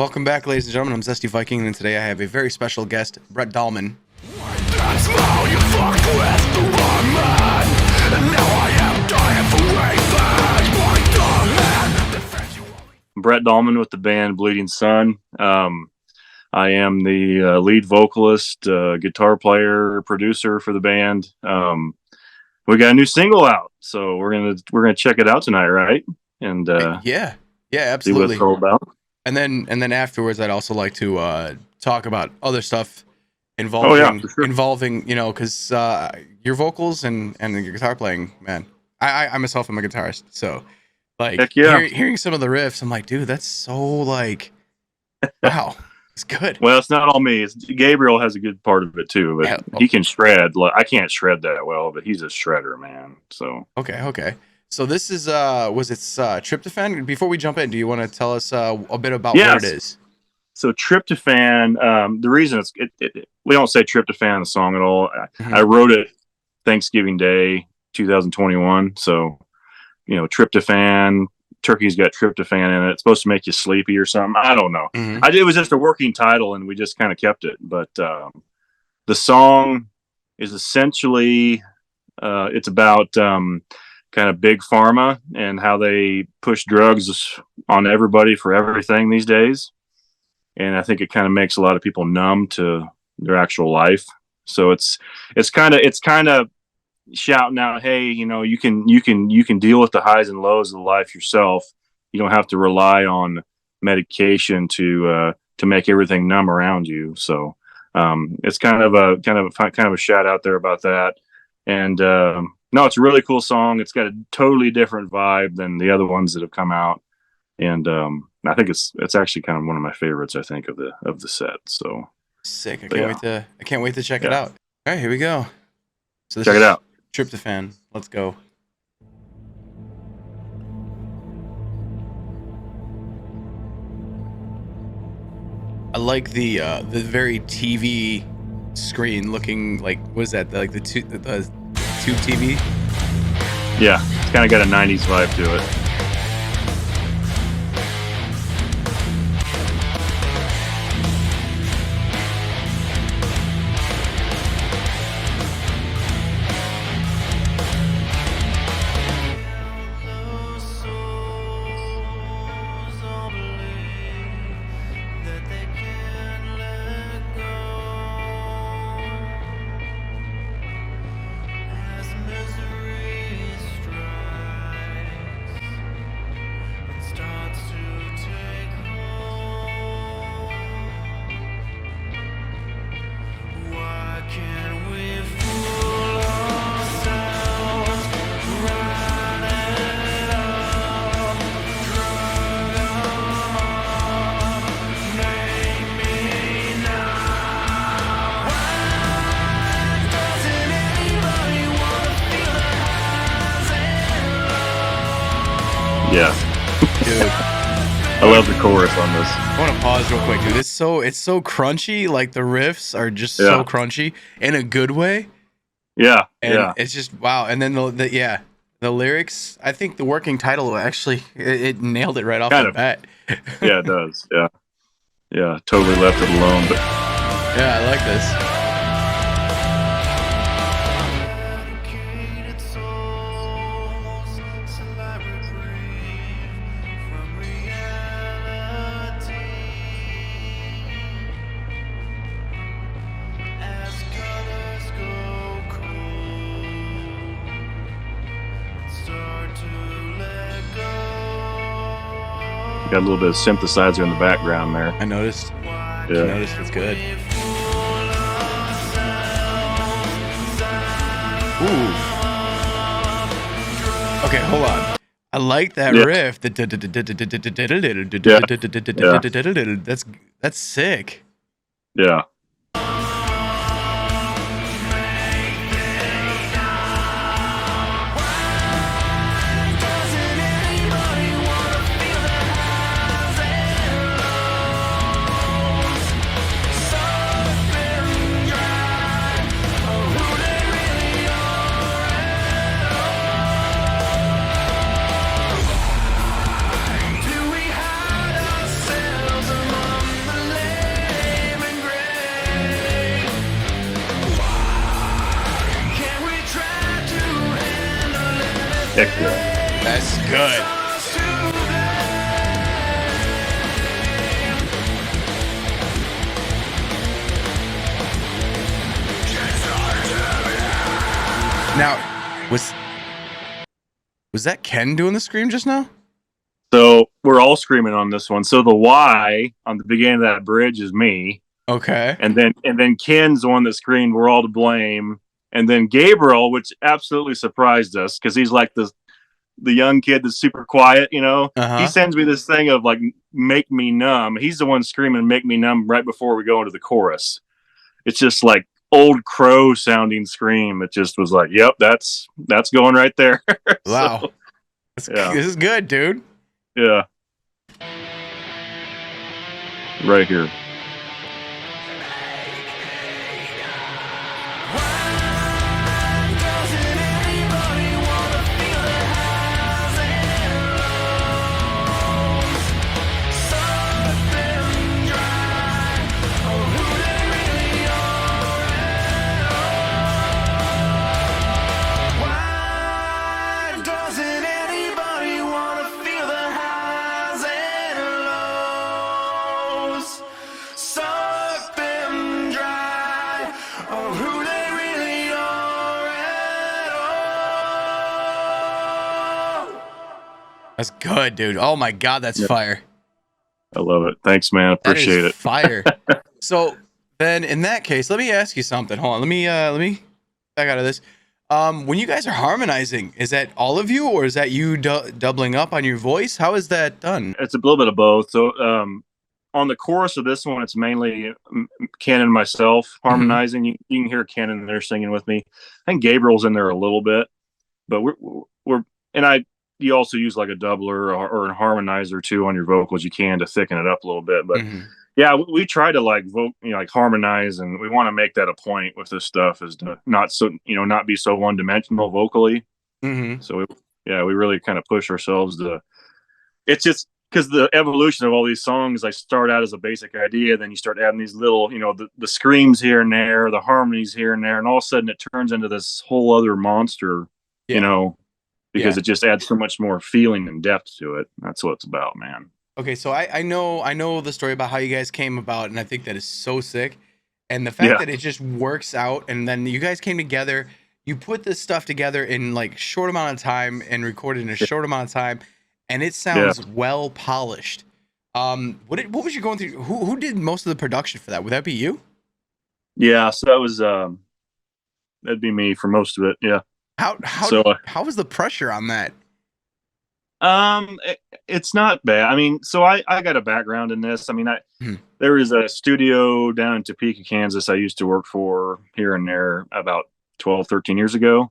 welcome back, ladies and gentlemen. I'm Zesty Viking, and today I have a very special guest, Brett Dallman. Brett Dallman with the band Bleeding Sun. I am the lead vocalist, guitar player, producer for the band. We got a new single out, so we're gonna check it out tonight, right? And yeah, absolutely. See what it's all about. And then afterwards, I'd also like to talk about other stuff involving because your vocals and your guitar playing, man. I myself am a guitarist, so like hearing some of the riffs, I'm like, dude, that's so like, wow, it's good. Well, it's not all me. Gabriel has a good part of it too, but he can shred. Like, I can't shred that well, but he's a shredder, man. So okay. So this is Tryptophan. Before we jump in, do you want to tell us a bit about what it is? So Tryptophan, the reason we don't say Tryptophan in the song at all. I wrote it Thanksgiving Day 2021. So, tryptophan, turkey's got tryptophan in it. It's supposed to make you sleepy or something. I don't know. It was just a working title, and we just kind of kept it. But the song is essentially it's about kind of big pharma and how they push drugs on everybody for everything these days. And I think it kind of makes a lot of people numb to their actual life. So it's kind of shouting out, hey, you can deal with the highs and lows of life yourself. You don't have to rely on medication to make everything numb around you. So it's kind of a shout out there about that. And no, it's a really cool song. It's got a totally different vibe than the other ones that have come out, and I think it's actually kind of one of my favorites. I think of the set. So sick! I can't wait to check it out. All right, here we go. So this check it out. Tryptophan. Let's go. I like the very TV screen looking like. What is that? Like the tube TV? Yeah, it's kind of got a 90s vibe to it. Yeah, dude, I love the chorus on this. I want to pause real quick, dude. It's so crunchy. Like the riffs are just so crunchy in a good way. Yeah, and it's just wow. And then the lyrics. I think the working title actually it nailed it right off the bat. Yeah, it does. Yeah, totally left it alone. But yeah, I like this. Got a little bit of synthesizer in the background there. I noticed. Yeah. I noticed. It's good. Ooh. Okay, hold on. I like that riff. That's sick. Yeah. Heck yeah. That's good. Now, was that Ken doing the scream just now? So we're all screaming on this one. So the Y on the beginning of that bridge is me. Okay. And then Ken's the one that screamed, "We're all to blame." And then Gabriel, which absolutely surprised us because he's like the young kid that's super quiet, you know. He sends me this thing of like "Make Me Numb." He's the one screaming "Make Me Numb" right before we go into the chorus. It's just like old crow sounding scream. It just was like, "Yep, that's going right there." Wow. Yeah. This is good, dude. Yeah. Right here. That's good, dude. Oh my God, that's fire. I love it. Thanks, man. Appreciate it. Fire. So then in that case, let me ask you something. Hold on. Let me back out of this. When you guys are harmonizing, is that all of you or is that you doubling up on your voice? How is that done? It's a little bit of both. So on the chorus of this one, it's mainly Ken and myself harmonizing. You can hear Ken in there singing with me. I think Gabriel's in there a little bit, but you also use like a doubler or a harmonizer too on your vocals. You can to thicken it up a little bit, but yeah, we try to like like harmonize, and we want to make that a point with this stuff is to not be so one dimensional vocally. So we really kind of push ourselves to. It's just because the evolution of all these songs, I start out as a basic idea, then you start adding these little, the screams here and there, the harmonies here and there, and all of a sudden it turns into this whole other monster, because it just adds so much more feeling and depth to it. That's what it's about, man. Okay, so I know the story about how you guys came about, and I think that is so sick. And the fact that it just works out, and then you guys came together, you put this stuff together in like short amount of time and recorded in a short amount of time, and it sounds well polished. What was you going through? Who did most of the production for that? Would that be you? Yeah, so that was that'd be me for most of it. Yeah. How was the pressure on that? It's not bad. I mean, so I got a background in this. I mean, there was a studio down in Topeka, Kansas I used to work for here and there about 12, 13 years ago.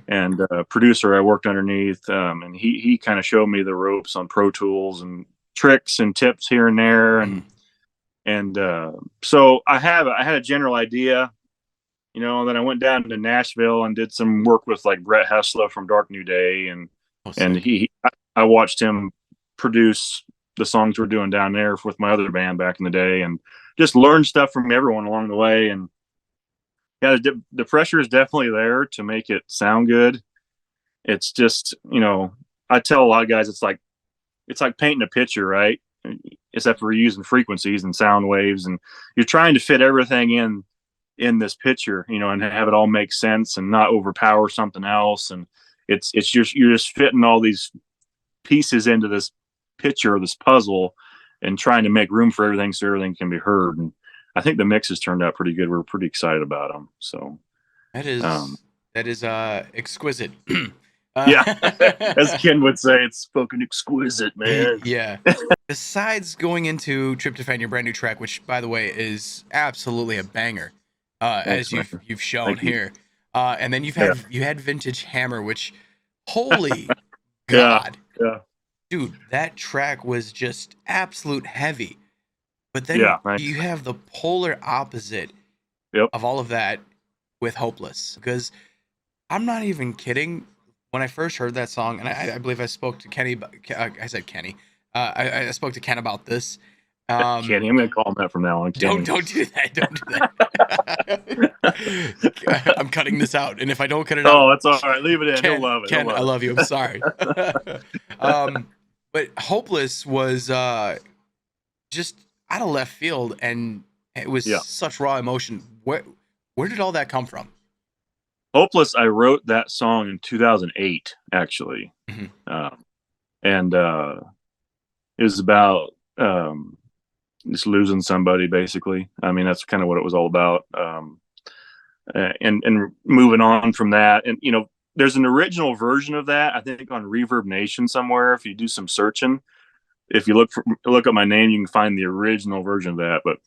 And a producer I worked underneath, and he kind of showed me the ropes on Pro Tools and tricks and tips here and there. And so I had a general idea, and then I went down to Nashville and did some work with like Brett Hessler from Dark New Day. And I watched him produce the songs we're doing down there with my other band back in the day, and just learned stuff from everyone along the way. And yeah, the pressure is definitely there to make it sound good. It's just, I tell a lot of guys, it's like painting a picture, right? Except for using frequencies and sound waves, and you're trying to fit everything in this picture, and have it all make sense and not overpower something else. And it's just, you're just fitting all these pieces into this picture, this puzzle, and trying to make room for everything so everything can be heard. And I think the mixes turned out pretty good. We're pretty excited about them. So that is exquisite. Yeah, as Ken would say, it's fucking exquisite, man. Yeah. Besides going into Tryptophan, your brand new track, which by the way is absolutely a banger, as you've shown here, and then you had Vintage Hammer, which holy God, dude, that track was just absolute heavy. But then you have the polar opposite of all of that with Hopeless. Because I'm not even kidding. When I first heard that song, and I believe I spoke to Kenny, I said Kenny. I spoke to Ken about this. Kenny, I'm gonna call him that from now on. Kenny. Don't do that. Don't do that. I'm cutting this out, and if I don't cut it out, that's all right. Leave it in. He'll love it. Ken, I love you. I'm sorry. But Hopeless was just out of left field, and it was such raw emotion. Where did all that come from? Hopeless, I wrote that song in 2008, actually. And it was about just losing somebody, basically. I mean, that's kind of what it was all about. And moving on from that. And, you know, there's an original version of that, I think, on Reverb Nation somewhere. If you do some searching, if you look up my name, you can find the original version of that. But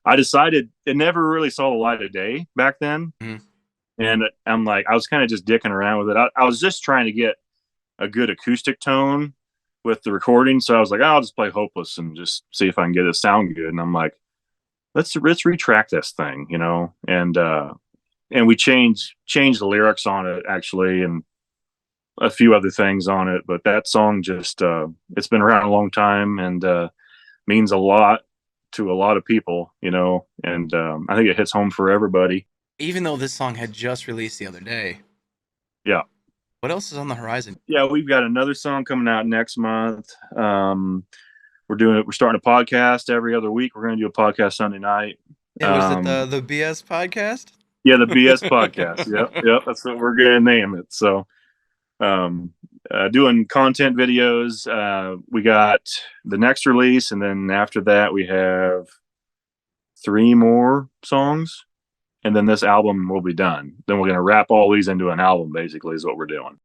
I decided it never really saw the light of day back then. And I'm like, I was kind of just dicking around with it. I was just trying to get a good acoustic tone with the recording. So I was like, I'll just play Hopeless and just see if I can get it sound good. And I'm like, let's retract this thing, you know? And we changed the lyrics on it, actually, and a few other things on it. But that song just, it's been around a long time and means a lot to a lot of people, you know? And I think it hits home for everybody. Even though this song had just released the other day. Yeah. What else is on the horizon? Yeah, we've got another song coming out next month. We're starting a podcast every other week. We're going to do a podcast Sunday night. Yeah, was it the BS podcast? Yeah, the BS podcast. Yep. That's what we're going to name it. So, doing content videos. We got the next release, and then after that, we have 3 more songs. And then this album will be done. Then we're going to wrap all these into an album, basically, is what we're doing.